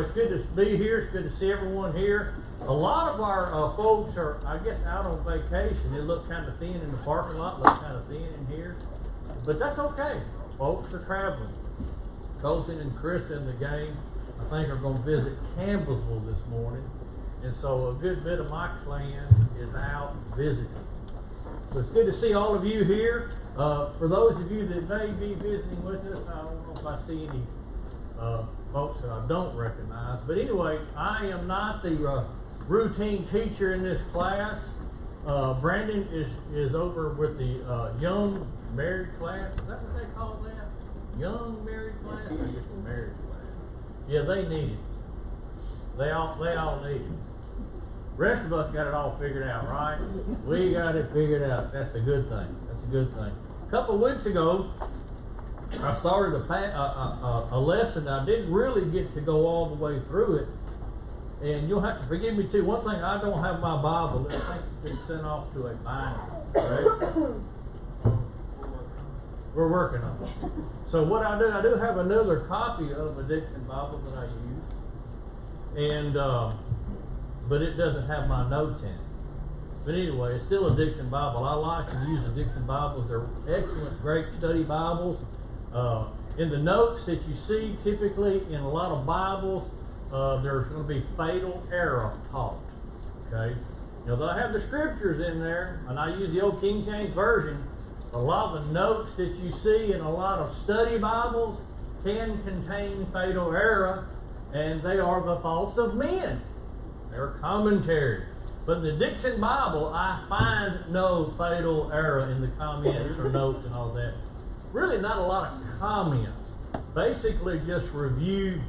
It's good to be here. It's good to see everyone here. A lot of our folks are, I guess, out on vacation. They look kind of thin in the parking lot, look kind of thin in here. But that's okay. Folks are traveling. Colton and Chris in the game, I think, are going to visit Campbellsville this morning. And so a good bit of my clan is out visiting. So it's good to see all of you here. For those of you that may be visiting with us, I don't know if I see any folks that I don't recognize. But anyway, I am not the routine teacher in this class. Brandon is over with the young married class. Is that what they call that? Young married class? Or just a married class? Yeah, they need it. They all need it. Rest of us got it all figured out, right? We got it figured out. That's a good thing. That's a good thing. A couple of weeks ago, I started a lesson. I didn't really get to go all the way through it. And you'll have to forgive me too. One thing, I don't have my Bible. I think it's been sent off to a binder. Right? We're working on it. So what I do have another copy of a Dixon Bible that I use. And but it doesn't have my notes in it. But anyway, it's still a Dixon Bible. I like to use the Dixon Bibles. They're excellent, great study Bibles. In the notes that you see, typically in a lot of Bibles, there's going to be fatal error taught. Okay? You know, they'll have the scriptures in there, and I use the old King James Version. A lot of the notes that you see in a lot of study Bibles can contain fatal error, and they are the thoughts of men. They're commentary. But in the Dixon Bible, I find no fatal error in the comments or notes and all that. Really not a lot of comments. Basically just review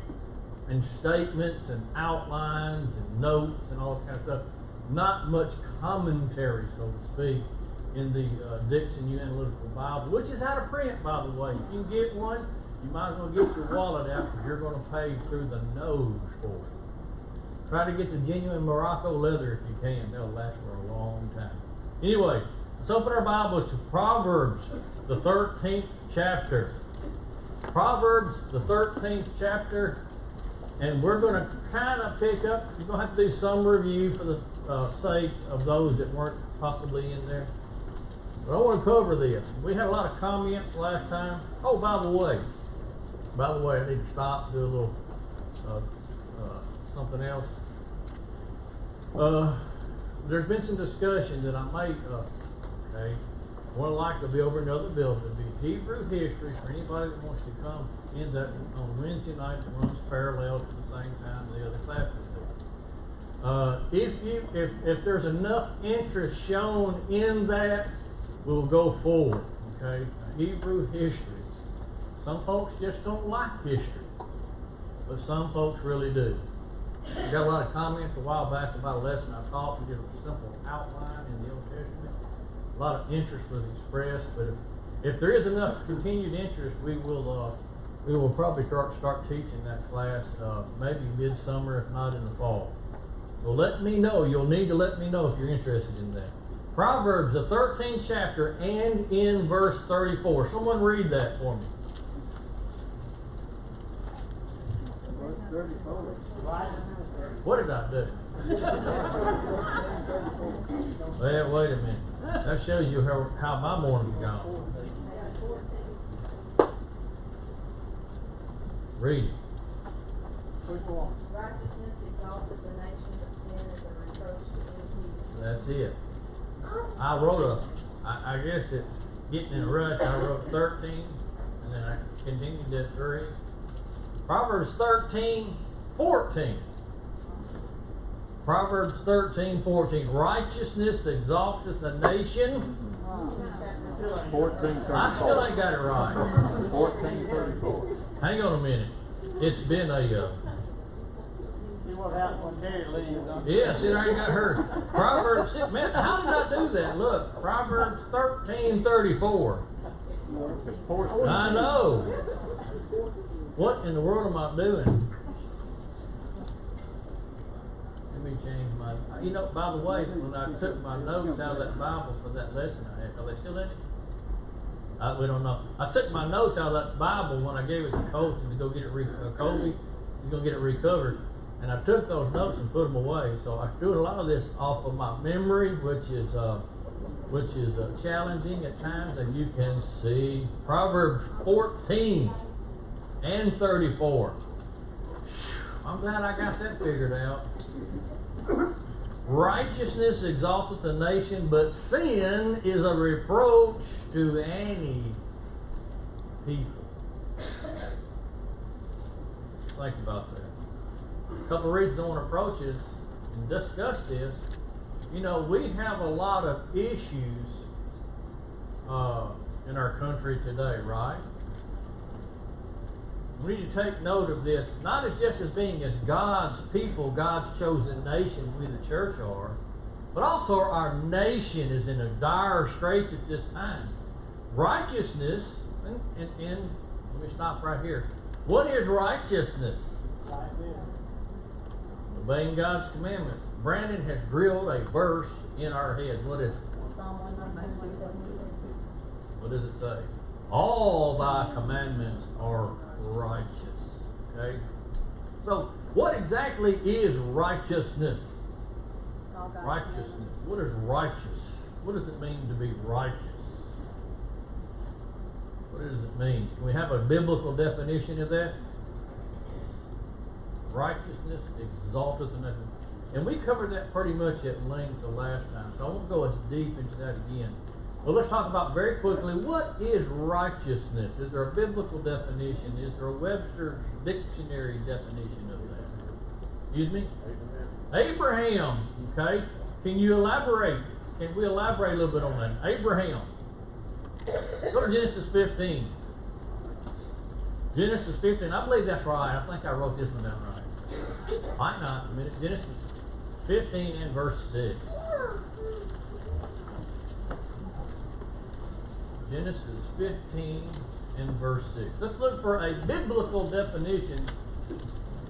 and statements and outlines and notes and all this kind of stuff. Not much commentary, so to speak, in the Dixon New Analytical Bible, which is out of print, by the way. If you get one, you might as well get your wallet out because you're going to pay through the nose for it. Try to get the genuine Morocco leather if you can. They'll last for a long time. Anyway, let's open our Bibles to Proverbs, the 13th chapter. Proverbs, the 13th chapter. And we're going to kind of pick up, you're going to have to do some review for the sake of those that weren't possibly in there. But I want to cover this. We had a lot of comments last time. Oh, by the way, I need to stop and do a little something else. There's been some discussion that I may, okay, one like to be over in another building. It'll be Hebrew history for anybody that wants to come in that on Wednesday night that runs parallel to the same time the other classes do. If there's enough interest shown in that, we'll go forward. Okay, Hebrew history. Some folks just don't like history, but some folks really do. We got a lot of comments a while back about a lesson I taught. We did a simple outline in the Old Testament. A lot of interest was expressed, but if there is enough continued interest, we will probably start teaching that class maybe midsummer, if not in the fall. So let me know. You'll need to let me know if you're interested in that. Proverbs, the 13th chapter, and in verse 34. Someone read that for me. Verse 34. What did I do? Well, wait a minute. That shows you how my morning's gone. Read it. Righteousness exalteth the nation, but sin is a reproach to any people. That's it. I wrote I guess it's getting in a rush. I wrote 13, and then I continued at 3. Proverbs 13:14. Proverbs 13:14. Righteousness exalteth the nation. 14:34. I still ain't got it right. 14:34. Hang on a minute. It's been a See what happened when Terry leaves. yeah, see, I already got hers. Proverbs 6. Man, how did I do that? Look, Proverbs 13:34. It's 14. I know. What in the world am I doing? Let me change my. You know, by the way, when I took my notes out of that Bible for that lesson I had, are they still in it? We don't know. I took my notes out of that Bible when I gave it to Colton to go get it Colby, he's gonna get it recovered. And I took those notes and put them away. So I doing a lot of this off of my memory, which is challenging at times, and you can see Proverbs 14 and 34. I'm glad I got that figured out. Righteousness exalteth a nation, but sin is a reproach to any people. Think about that. A couple of reasons I want to approach this and discuss this. You know, we have a lot of issues in our country today, right? We need to take note of this, not as just as being as God's people, God's chosen nation, we the church are, but also our nation is in a dire straits at this time. Righteousness, and let me stop right here. What is righteousness? Right there. Obeying God's commandments. Brandon has drilled a verse in our heads. What is it? Psalm 119:17. What does it say? All thy commandments are righteous. Okay? So, what exactly is righteousness? All God's Righteousness. What is righteous? What does it mean to be righteous? What does it mean? Can we have a biblical definition of that? Righteousness exalteth a nation. And we covered that pretty much at length the last time, so I won't go as deep into that again. But let's talk about very quickly, what is righteousness? Is there a biblical definition? Is there a Webster's dictionary definition of that? Excuse me? Abraham. Okay. Can you elaborate? Can we elaborate a little bit on that? Abraham. Go to Genesis 15. Genesis 15. I believe that's right. I think I wrote this one down right. Might not. A minute. Genesis 15 and verse 6. Genesis 15 and verse 6. Let's look for a biblical definition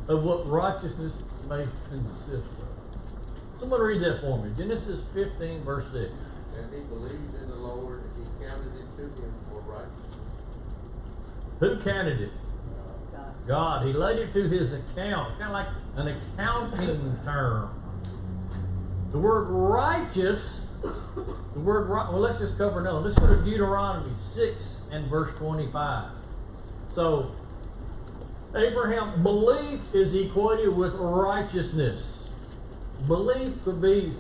of what righteousness may consist of. Someone read that for me. Genesis 15 verse 6. And he believed in the Lord, and he counted it to him for righteousness. Who counted it? God. God. He laid it to his account. It's kind of like an accounting term. The word righteous, well, let's just cover another. Let's go to Deuteronomy 6 and verse 25. So, Abraham, belief is equated with righteousness. Belief could be,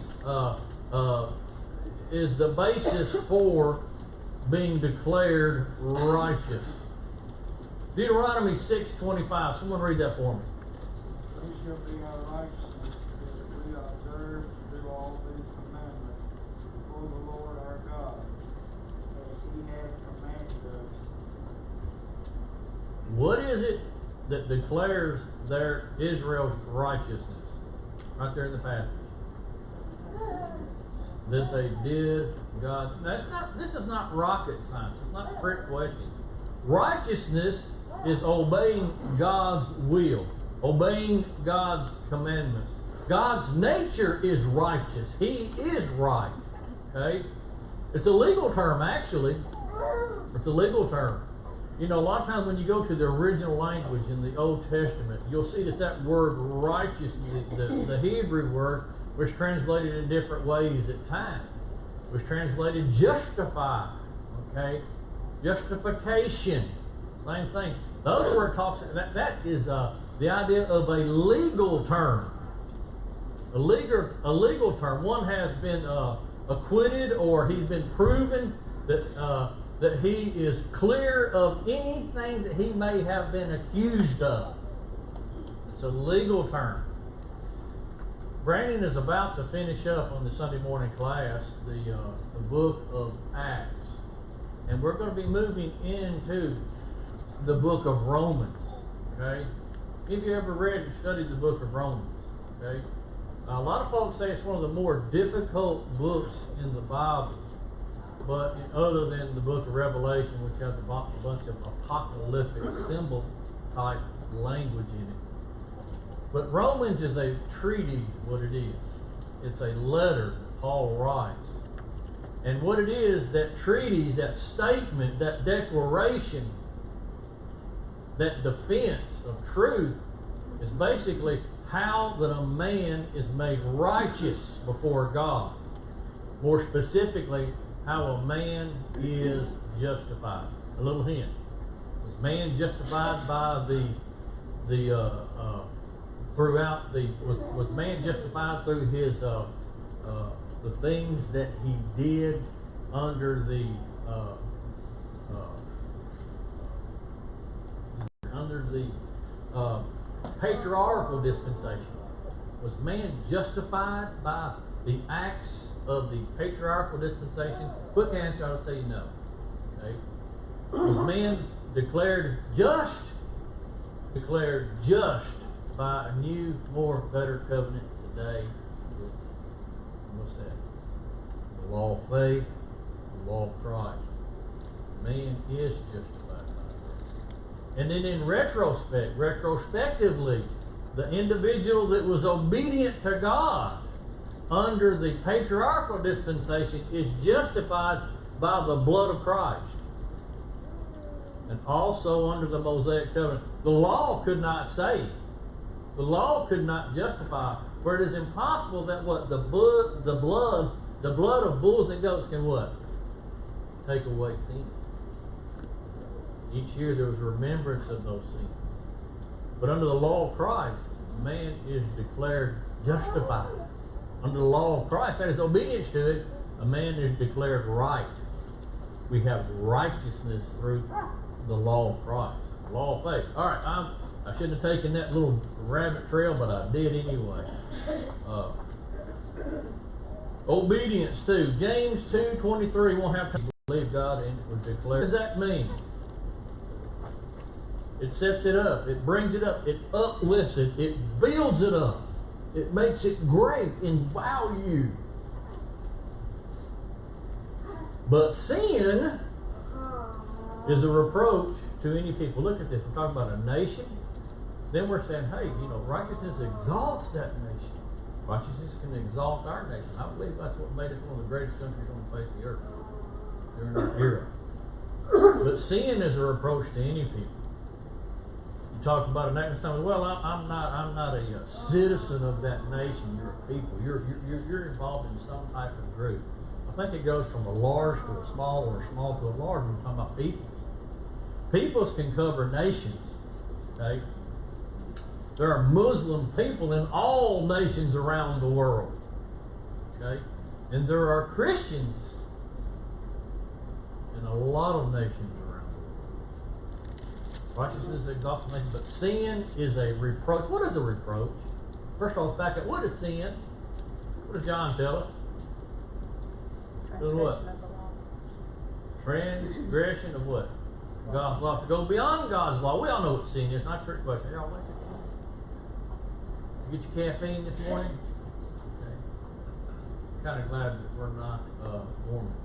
is the basis for being declared righteous. Deuteronomy 6:25. Someone read that for me. We shall be our righteousness, if we observe to do all these commandments before the Lord our God, as he hath commanded us. What is it that declares their Israel's righteousness? Right there in the passage. That they did God. This is not rocket science. It's not trick questions. Righteousness is obeying God's will, obeying God's commandments. God's nature is righteous. He is right. Okay? It's a legal term, actually. It's a legal term. You know, a lot of times when you go to the original language in the Old Testament, you'll see that word righteous, the Hebrew word, was translated in different ways at times. It was translated justify. Okay? Justification. Same thing. Those word talks, that is the idea of a legal term. A legal term. One has been acquitted, or he's been proven that he is clear of anything that he may have been accused of. It's a legal term. Brandon is about to finish up on the Sunday morning class the book of Acts. And we're going to be moving into the book of Romans. Okay? Have you ever read and studied the book of Romans? Okay? A lot of folks say it's one of the more difficult books in the Bible, but other than the book of Revelation, which has a bunch of apocalyptic symbol type language in it. But Romans is a treaty, what it is. It's a letter that Paul writes. And what it is, that treaties, that statement, that declaration, that defense of truth It's basically how that a man is made righteous before God. More specifically, how a man is justified. A little hint. Was man justified by was man justified through his the things that he did under the patriarchal dispensation? Was man justified by the acts of the patriarchal dispensation? Quick answer, I'll tell you no. Okay? Was man declared just by a new, more better covenant today? What's that? The law of faith, the law of Christ. Man is justified by grace. And then in retrospectively, the individual that was obedient to God under the patriarchal dispensation is justified by the blood of Christ. And also under the Mosaic covenant. The law could not save. The law could not justify. For it is impossible that what? The blood of bulls and goats can what? Take away sin. Each year there was a remembrance of those sins. But under the law of Christ, man is declared justified. Under the law of Christ, that is obedience to it, a man is declared right. We have righteousness through the law of Christ. The law of faith. All right, I shouldn't have taken that little rabbit trail, but I did anyway. Obedience too. James 2:23 won't have to believe God and it was declared. What does that mean? It sets it up. It brings it up. It uplifts it. It builds it up. It makes it great in value. But sin is a reproach to any people. Look at this. We're talking about a nation. Then we're saying, hey, righteousness exalts that nation. Righteousness can exalt our nation. I believe that's what made us one of the greatest countries on the face of the earth during our era. But sin is a reproach to any people. You talk about a nation, someone, well, I'm not a citizen of that nation. You're a people. You're involved in some type of group. I think it goes from a large to a small, or a small to a large. We're talking about people. Peoples can cover nations. Okay. There are Muslim people in all nations around the world. Okay? And there are Christians in a lot of nations around the world. Righteousness exalts the nation, but sin is a reproach. What is a reproach? First of all, let's back up. What is sin? What does John tell us? Doing what? Transgression of what? God's law. To go beyond God's law. We all know what sin is. Not a trick question. Y'all make it. Get your caffeine this morning? Okay. Kind of glad that we're not Mormons.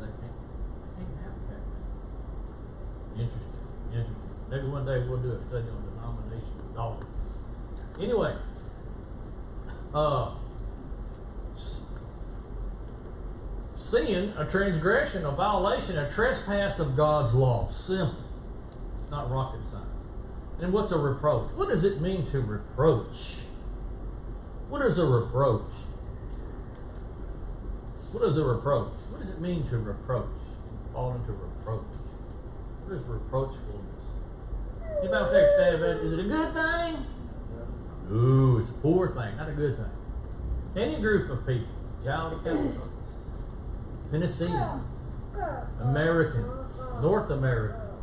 They can't have caffeine. Interesting. Maybe one day we'll do a study on denominational doctrines. Anyway, sin, a transgression, a violation, a trespass of God's law. Simple. Not rocket science. And what's a reproach? What does it mean to reproach? What is a reproach? What is a reproach? What does it mean to reproach? Fall into reproach. What is reproachfulness? Anybody take a stab at it? Is it a good thing? Ooh, it's a poor thing, not a good thing. Any group of people, Jowdy, Tennesseans, Americans, North Americans,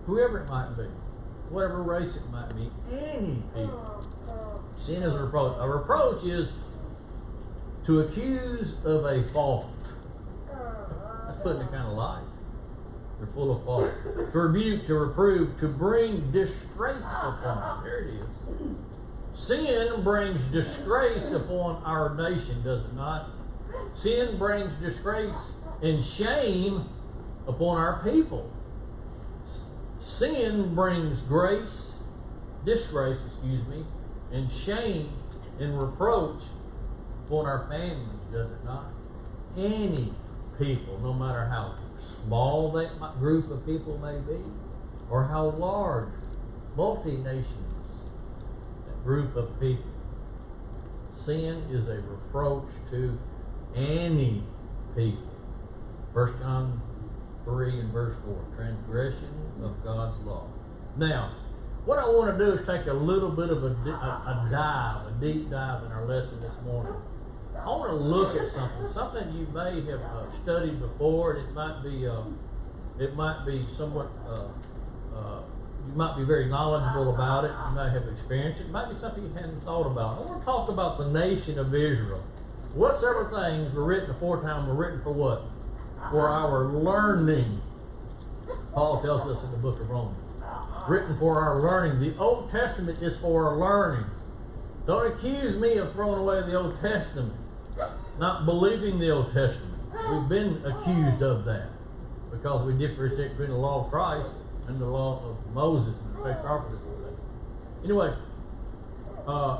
whoever it might be, whatever race it might be, any people. Sin is a reproach. A reproach is to accuse of a fault. That's putting it kind of light. They're full of fault. To rebuke, to reprove, to bring disgrace upon. There it is. Sin brings disgrace upon our nation, does it not? Sin brings disgrace and shame upon our people. Sin brings disgrace, and shame and reproach upon our families, does it not? Any people, no matter how small that group of people may be, or how large multi-nations group of people. Sin is a reproach to any people. 1 John 3 and verse 4, transgression of God's law. Now, what I want to do is take a little bit of a deep dive in our lesson this morning. I want to look at something you may have studied before, and it might be somewhat, you might be very knowledgeable about it. You may have experienced it. It might be something you hadn't thought about. I want to talk about the nation of Israel. Whatsoever things were written aforetime were written for what? For our learning. Paul tells us in the book of Romans. Written for our learning. The Old Testament is for our learning. Don't accuse me of throwing away the Old Testament, not believing the Old Testament. We've been accused of that because we differentiate between the law of Christ and the law of Moses and the patriarchal. Anyway,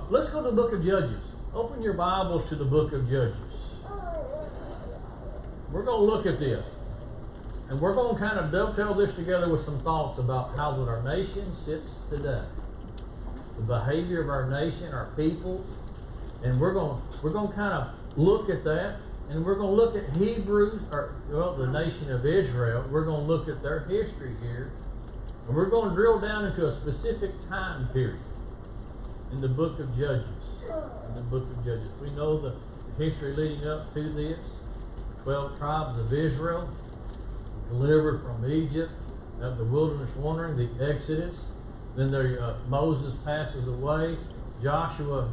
let's go to the book of Judges. Open your Bibles to the book of Judges. We're going to look at this. And we're going to kind of dovetail this together with some thoughts about how that our nation sits today. The behavior of our nation, our people. And we're going to kind of look at that. And we're going to look at Hebrews, the nation of Israel. We're going to look at their history here. And we're going to drill down into a specific time period in the book of Judges. In the book of Judges. We know the history leading up to this. 12 tribes of Israel delivered from Egypt, of the wilderness wandering, the Exodus. Then Moses passes away. Joshua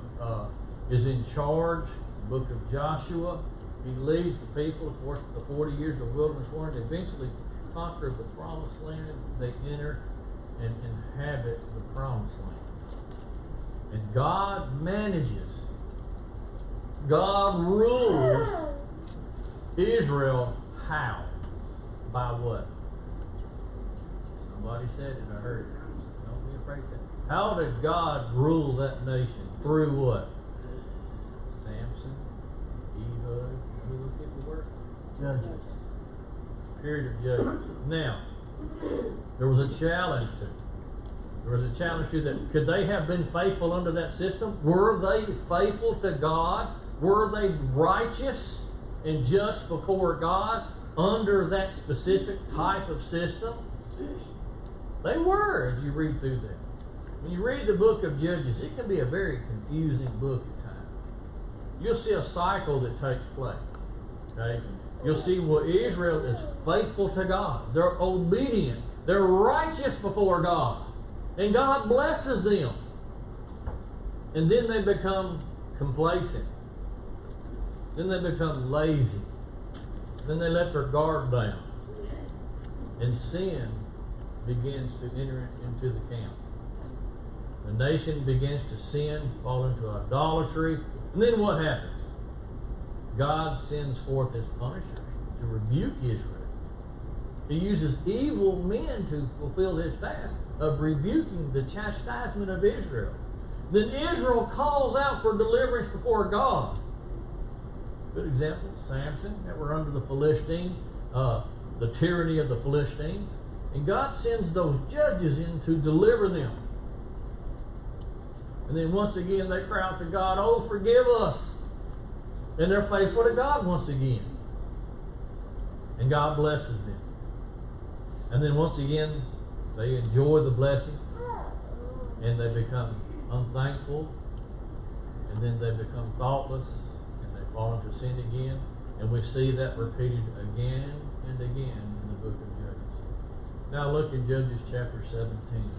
is in charge. The book of Joshua. He leads the people, of course, the 40 years of wilderness wandering. They eventually conquer the promised land. They enter and inhabit the promised land. And God manages, God rules Israel how? By what? Somebody said it, I heard it. Don't be afraid to say it. How did God rule that nation? Through what? Samson, Ehud, who those people were? Judges. Period of judges. Now, there was a challenge to it. There was a challenge to that. Could they have been faithful under that system? Were they faithful to God? Were they righteous and just before God under that specific type of system? They were, as you read through that. When you read the book of Judges, it can be a very confusing book at times. You'll see a cycle that takes place. Okay? You'll see where Israel is faithful to God. They're obedient. They're righteous before God. And God blesses them. And then they become complacent. Then they become lazy. Then they let their guard down. And sin begins to enter into the camp. The nation begins to sin, fall into idolatry. And then what happens? God sends forth his punishers to rebuke Israel. He uses evil men to fulfill his task of rebuking the chastisement of Israel. Then Israel calls out for deliverance before God. Good example, Samson, that were under the Philistine, the tyranny of the Philistines. And God sends those judges in to deliver them. And then once again they cry out to God, oh, forgive us. And they're faithful to God once again. And God blesses them. And then once again, they enjoy the blessing. And they become unthankful. And then they become thoughtless. And they fall into sin again. And we see that repeated again and again in the book of Judges. Now look in Judges chapter 17.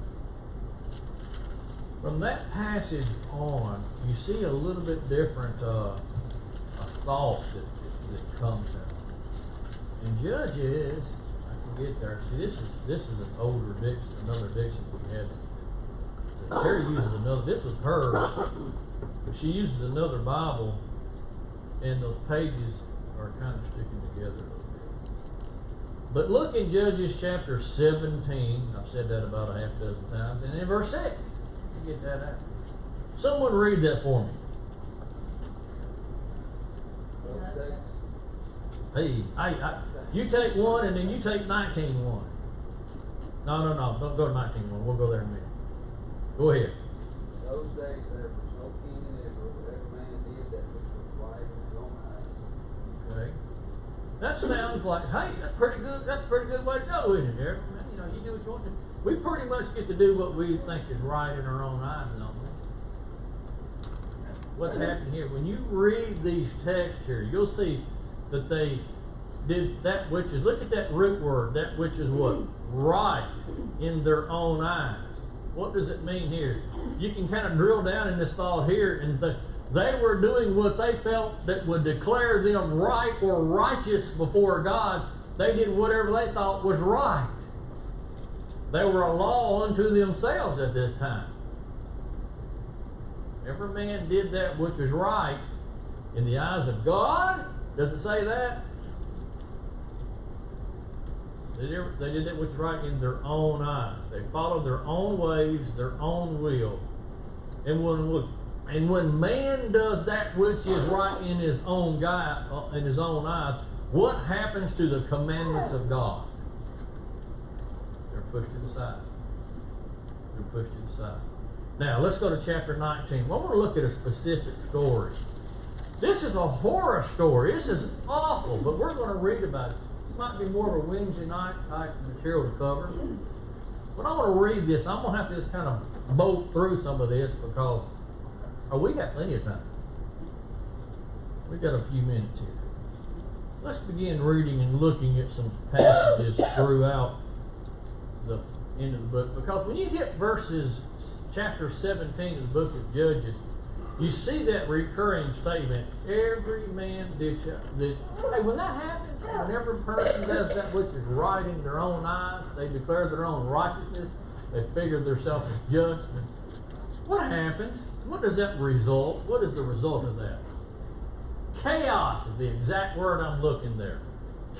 From that passage on, you see a little bit different thought that comes out. In Judges, I can get there. See, this is an older diction, another diction we had. Terry uses another. This was hers, but she uses another Bible, and those pages are kind of sticking together a little bit. But look in Judges chapter 17. I've said that about a half dozen times, and in verse 6. Get that out. Someone read that for me. Hey, you take one and then you take 19-1. No, don't go to 19-1. We'll go there in a minute. Go ahead. those days there was no king in Israel, but every man did that which was right in his own eyes. Okay. That sounds like, hey, that's pretty good. That's a pretty good way to go, isn't it, Eric? You know, you do what you want to. We pretty much get to do what we think is right in our own eyes, don't we? What's happening here? When you read these texts here, you'll see that they did that which is, look at that root word, that which is what? Right in their own eyes. What does it mean here? You can kind of drill down in this thought here, and they were doing what they felt that would declare them right or righteous before God. They did whatever they thought was right. They were a law unto themselves at this time. Every man did that which was right in the eyes of God. Does it say that? They did that which was right in their own eyes. They followed their own ways, their own will. And when man does that which is right in his own eyes, what happens to the commandments of God? They're pushed to the side. They're pushed to the side. Now, let's go to chapter 19. I want to look at a specific story. This is a horror story. This is awful, but we're going to read about it. This might be more of a Wednesday night type material to cover. But I want to read this. I'm going to have to just kind of bolt through some of this because we got plenty of time. We got a few minutes here. Let's begin reading and looking at some passages throughout the end of the book. Because when you hit chapter 17 of the book of Judges, you see that recurring statement, every man did. Hey, when that happens, when every person does that which is right in their own eyes, they declare their own righteousness, they figure themselves as judged. What happens? What does that result? What is the result of that? Chaos is the exact word I'm looking there.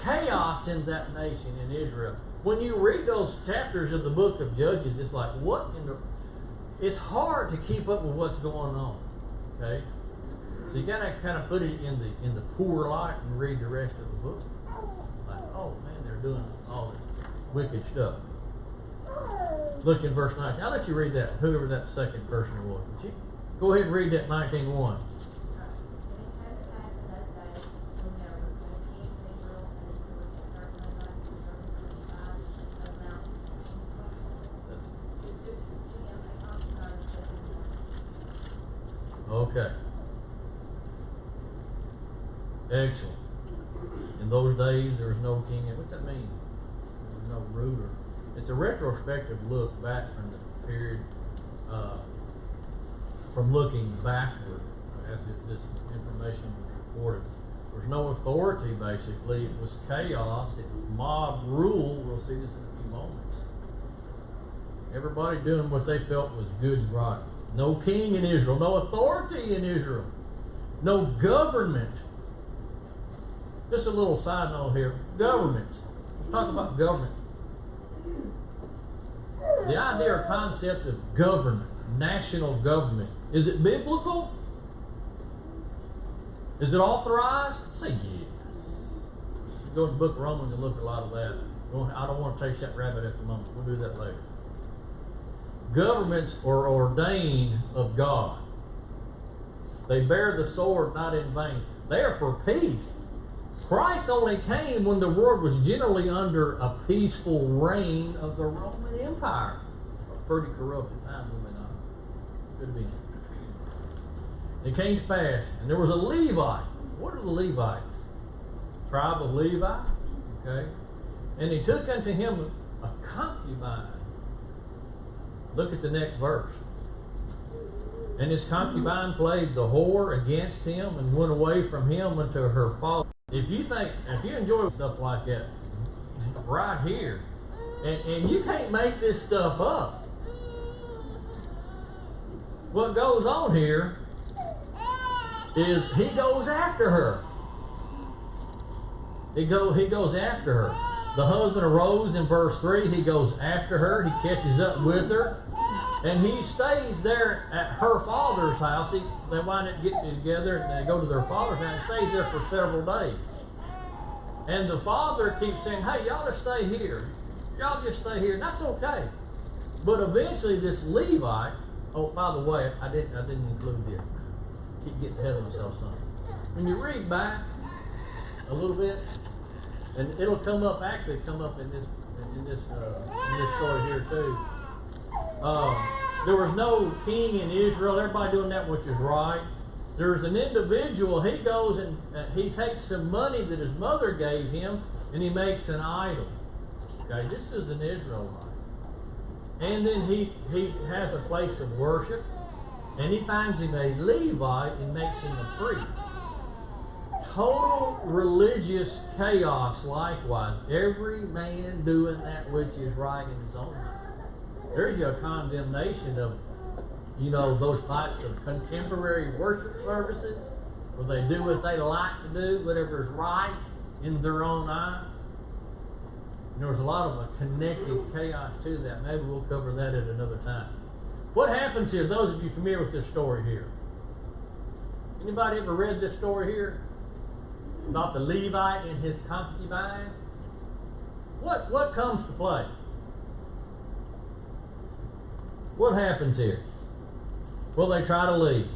Chaos in that nation, in Israel. When you read those chapters of the book of Judges, it's like, what in the... It's hard to keep up with what's going on. Okay? So you gotta kind of put it in the poor light and read the rest of the book. Like, oh man, they're doing all this wicked stuff. Look in verse 19. I'll let you read that, whoever that second person was. Would you go ahead and read that 19:1. Okay. Excellent. In those days, there was no king. What's that mean? There was no ruler. It's a retrospective look back from the period, from looking backward as this information was reported. There was no authority, basically. It was chaos. It was mob rule. We'll see this in a few moments. Everybody doing what they felt was good and right. No king in Israel, no authority in Israel, no government. Just a little side note here. Governments. Let's talk about government. The idea or concept of government, national government, is it biblical? Is it authorized? Say yes. You go to the book of Romans and look at a lot of that. I don't want to chase that rabbit at the moment. We'll do that later. Governments are ordained of God. They bear the sword not in vain. They are for peace. Christ only came when the world was generally under a peaceful reign of the Roman Empire. A pretty corrupted time, we may not. Could be. It came to pass, and there was a Levite. What are the Levites? Tribe of Levi. Okay. And he took unto him a concubine. Look at the next verse. And his concubine played the whore against him and went away from him unto her father. If you enjoy stuff like that, right here, and you can't make this stuff up. What goes on here is he goes after her. He goes after her. The husband arose in verse 3. He goes after her. He catches up with her. And he stays there at her father's house. They wind up getting together and they go to their father's house and stays there for several days. And the father keeps saying, hey, y'all just stay here. Y'all just stay here. And that's okay. But eventually this Levite Oh, by the way, I didn't include this. Keep getting ahead of myself, son. When you read back a little bit, and it'll come up. Actually, come up in this story here too. There was no king in Israel. Everybody doing that which is right. There's an individual. He goes and he takes some money that his mother gave him, and he makes an idol. Okay, this is an Israelite. And then he has a place of worship, and he finds him a Levite and makes him a priest. Total religious chaos likewise. Every man doing that which is right in his own mind. There's your condemnation of, those types of contemporary worship services where they do what they like to do, whatever is right in their own eyes. And there was a lot of a connected chaos to that. Maybe we'll cover that at another time. What happens here? Those of you familiar with this story here? Anybody ever read this story here? About the Levite and his concubine? What comes to play? What happens here? Well, they try to leave.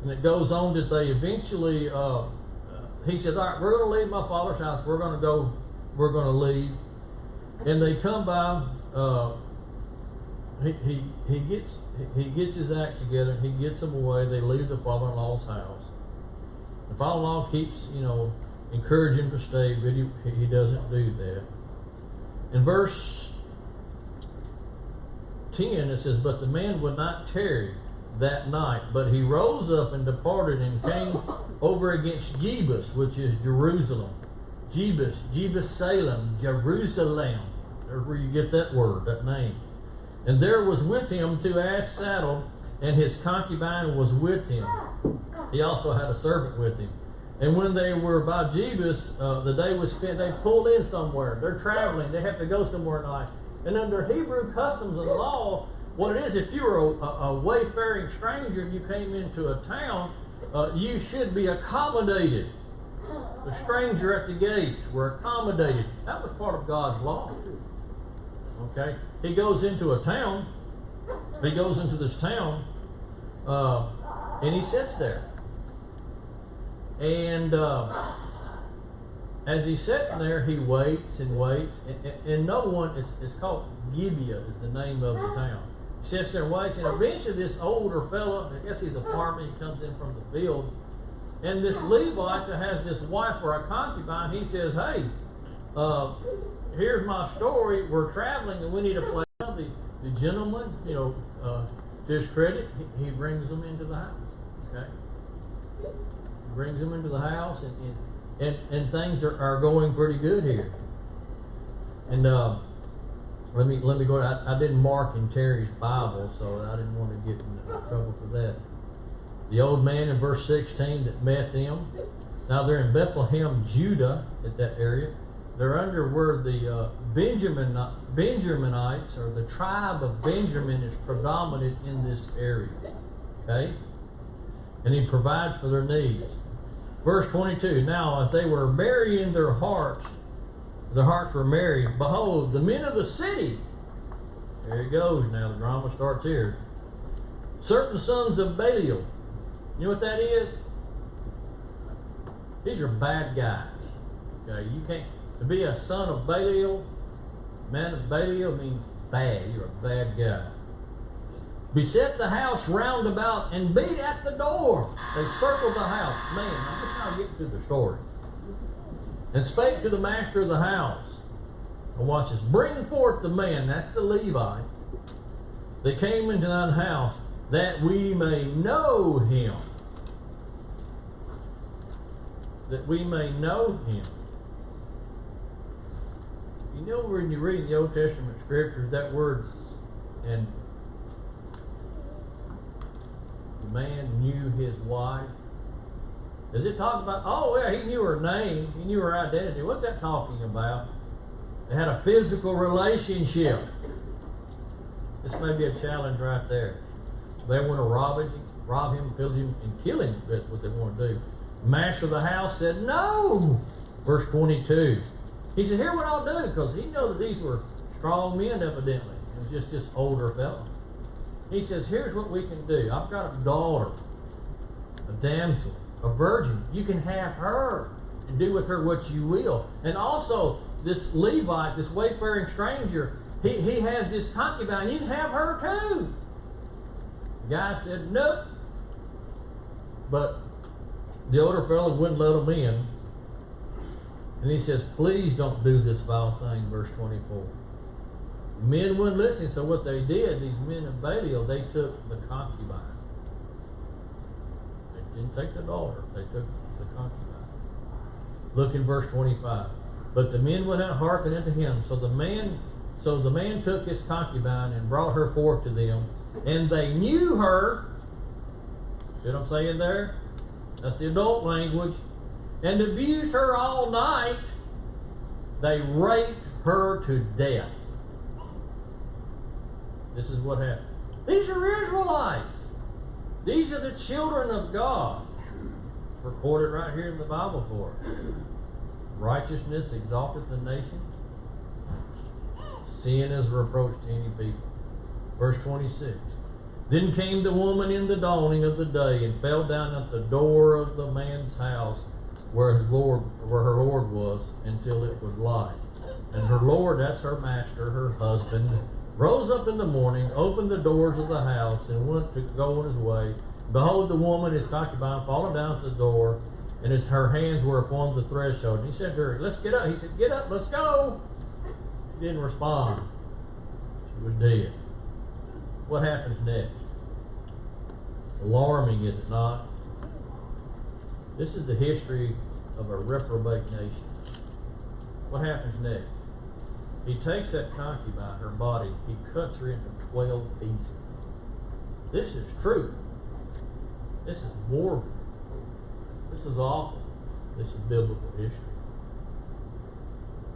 And it goes on that they eventually, he says, all right, we're going to leave my father's house. We're going to leave. And they come by, he gets his act together, and he gets them away. They leave the father-in-law's house. The father-in-law keeps, encouraging him to stay, but he doesn't do that. In verse 10, it says, but the man would not tarry that night, but he rose up and departed and came over against Jebus, which is Jerusalem. Jebus Salem, Jerusalem. There's where you get that word, that name. And there was with him 2 asses saddled, and his concubine was with him. He also had a servant with him. And when they were by Jebus, the day was spent, they pulled in somewhere. They're traveling. They have to go somewhere at night. And under Hebrew customs and law, what it is, if you were a wayfaring stranger and you came into a town, you should be accommodated. The stranger at the gates were accommodated. That was part of God's law. Okay? He goes into a town. He goes into this town, and he sits there. And as he's sitting there, he waits and waits, and no one, it's called Gibeah is the name of the town. He sits there and waits, and eventually this older fellow, I guess he's a farmer, he comes in from the field, and this Levite that has this wife or a concubine, he says, hey, here's my story, we're traveling and we need a place. The gentleman, to his credit, he brings them into the house, okay? He brings them into the house, and things are going pretty good here. And let me go. I didn't mark in Terry's Bible, so I didn't want to get in trouble for that. The old man in verse 16 that met them. Now they're in Bethlehem, Judah, at that area. They're under where the Benjaminites, or the tribe of Benjamin, is predominant in this area. Okay? And he provides for their needs. Verse 22, now as they were merry in their hearts were merry. Behold, the men of the city, there he goes now, the drama starts here. Certain sons of Belial. You know what that is? These are bad guys. Okay, you can't, to be a son of Belial, man of Belial means bad. You're a bad guy. Beset the house round about and beat at the door. They circled the house. Man, I'm just trying to get through the story. And spake to the master of the house. And watch this. Bring forth the man, that's the Levite, that came into thine house, that we may know him. That we may know him. You know, when you read the Old Testament scriptures, that word, and the man knew his wife. Does it talk about, oh yeah, he knew her name, he knew her identity? What's that talking about? They had a physical relationship. This may be a challenge right there. They want to rob him, pillage him, and kill him. That's what they want to do. The master of the house said, no. Verse 22. He said, here what I'll do, because he knew that these were strong men, evidently. It was just this older fellow. He says, here's what we can do. I've got a daughter, a damsel, a virgin. You can have her and do with her what you will. And also, this Levite, this wayfaring stranger, he has this concubine. You can have her too. The guy said, nope. But the older fellow wouldn't let him in. And he says, please don't do this vile thing, verse 24. Men wouldn't listen, so what they did, these men of Belial, they took the concubine. They didn't take the daughter, they took the concubine. Look in verse 25. But the men went out hearkening unto him. So the man took his concubine and brought her forth to them, and they knew her. See what I'm saying there? That's the adult language. And abused her all night. They raped her to death. This is what happened. These are Israelites. These are the children of God. It's recorded right here in the Bible for us. Righteousness exalteth the nation. Sin is a reproach to any people. Verse 26. Then came the woman in the dawning of the day and fell down at the door of the man's house where her Lord was, until it was light. And her Lord, that's her master, her husband, rose up in the morning, opened the doors of the house, and went to go on his way. Behold, the woman, his concubine, fallen down at the door, and her hands were upon the threshold. And he said to her, let's get up. He said, get up, let's go. She didn't respond. She was dead. What happens next? Alarming, is it not? This is the history of a reprobate nation. What happens next? He takes that concubine, her body, he cuts her into 12 pieces. This is true. This is morbid. This is awful. This is biblical history.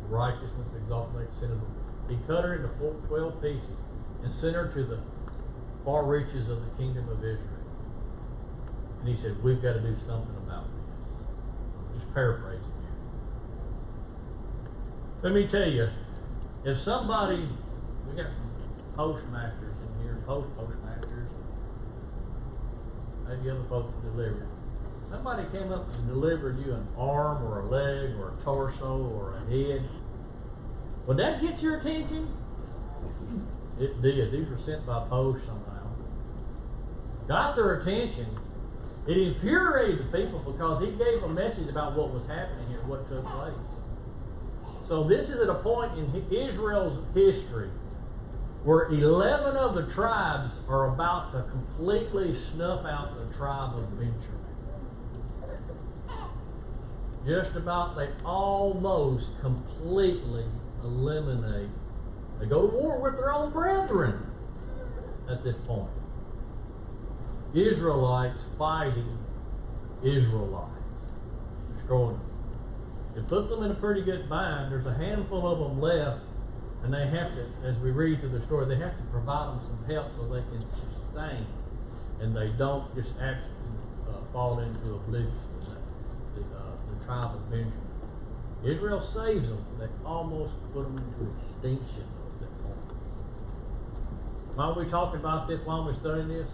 Righteousness exalted sin. He cut her into 12 pieces and sent her to the far reaches of the kingdom of Israel. And he said, we've got to do something about this. I'm just paraphrasing here. Let me tell you, if somebody, we got some postmasters in here, postmasters, maybe other folks that deliver. Somebody came up and delivered you an arm or a leg or a torso or a head. Would that get your attention? It did. These were sent by post somehow. Got their attention. It infuriated the people because he gave a message about what was happening here, what took place. So this is at a point in Israel's history where 11 of the tribes are about to completely snuff out the tribe of Benjamin. Just about, they almost completely eliminate. They go to war with their own brethren at this point. Israelites fighting Israelites, destroying them. It puts them in a pretty good bind. There's a handful of them left, and they have to, as we read through the story, they have to provide them some help so they can sustain, and they don't just actually fall into oblivion. The tribe of Benjamin. Israel saves them. They almost put them into extinction at that point. Why are we talking about this? Why are we studying this?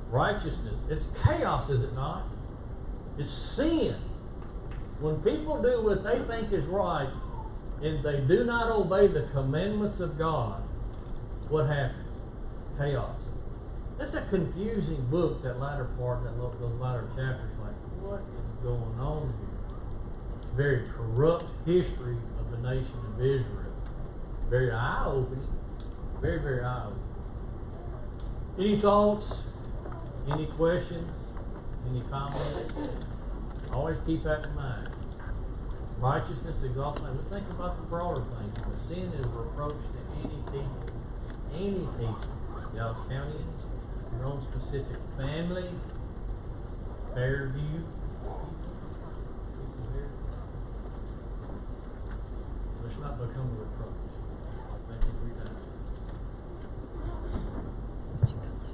Righteousness. It's chaos, is it not? It's sin. When people do what they think is right and they do not obey the commandments of God, what happens? Chaos. That's a confusing book, that latter part, those latter chapters. Like, what is going on here? Very corrupt history of the nation of Israel. Very eye-opening. Very, very eye-opening. Any thoughts? Any questions? Any comments? Always keep that in mind. Righteousness exalted. We think about the broader things. But sin is a reproach to any people. Any people. Y'all's countyans, your own specific family, Fairview. Let's not become a reproach.